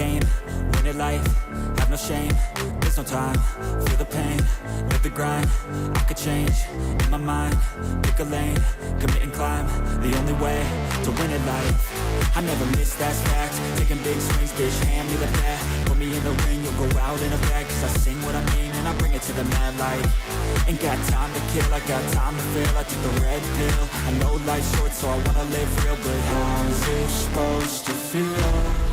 game, win it life, have no shame. There's no time, feel the pain, live the grind. I could change, in my mind, pick a lane, commit and climb. The only way to win at life. I never miss, that's fact. Taking big swings, bitch, hand me the bat. Put me in the ring, you'll go out in a bag. Cause I sing what I mean and I bring it to the mad light. Ain't got time to kill, I got time to feel. I took the red pill, I know life's short so I wanna live real. But how's it supposed to feel?